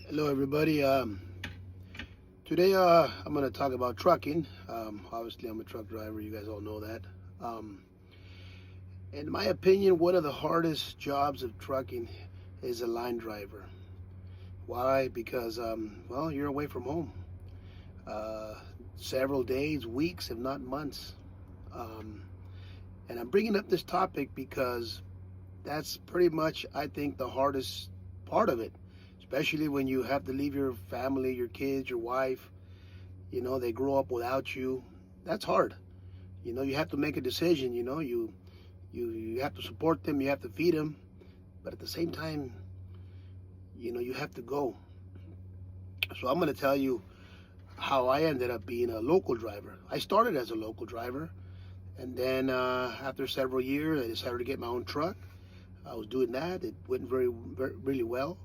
Hello, everybody. Today, I'm going to talk about trucking. Obviously, I'm a truck driver. You guys all know that. Um, in my opinion, one of the hardest jobs of trucking is a line driver. Why? Because, well, you're away from home uh, several days, weeks, if not months. Um, and I'm bringing up this topic because that's pretty much, I think, the hardest part of it, especially when you have to leave your family, your kids, your wife. They grow up without you. That's hard. You have to make a decision. You have to support them, you have to feed them, but at the same time, you have to go. So I'm going to tell you how I ended up being a local driver. I started as a local driver, and then after several years, I decided to get my own truck. I was doing that. It went really well.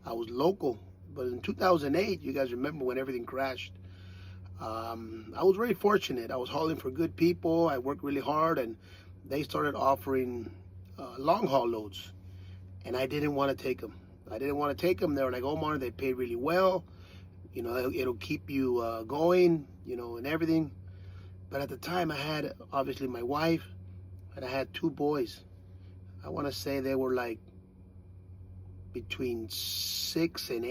I was local, but in 2008, you guys remember when everything crashed. I was very fortunate. I was hauling for good people. I worked really hard, and they started offering long haul loads, and I didn't want to take them. I didn't want to take them. They were like, Omar, they pay really well. It'll keep you going, and everything. But at the time, I had obviously my wife, and I had two boys. I want to say they were like between 6 and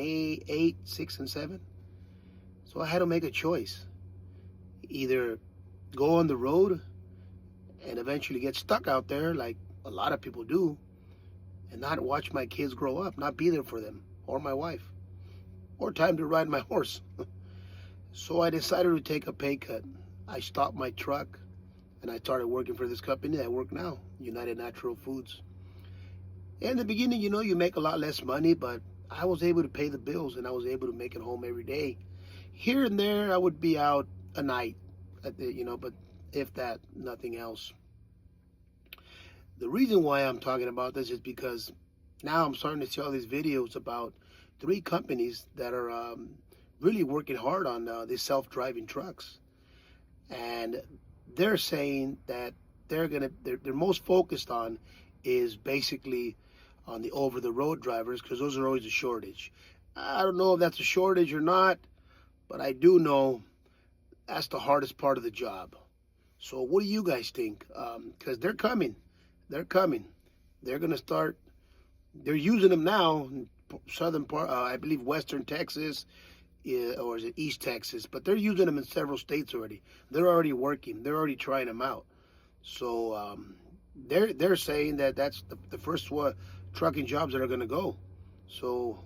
7. So I had to make a choice. Either go on the road and eventually get stuck out there like a lot of people do and not watch my kids grow up, not be there for them or my wife or time to ride my horse. So I decided to take a pay cut. I stopped my truck and I started working for this company I work now, United Natural Foods. In the beginning, you make a lot less money, but I was able to pay the bills and I was able to make it home every day. Here and there, I would be out a night, but if that, nothing else. The reason why I'm talking about this is because now I'm starting to see all these videos about three companies that are really working hard on these self-driving trucks, and they're saying that they're most focused on is basically on the over-the-road drivers because those are always a shortage. I don't know if that's a shortage or not, but I do know that's the hardest part of the job. So what do you guys think? Because they're coming. They're coming. They're going to start. They're using them now in southern part, I believe Western Texas, or is it East Texas? But they're using them in several states already. They're already working. They're already trying them out. So they're saying that that's the first trucking jobs that are going to go. So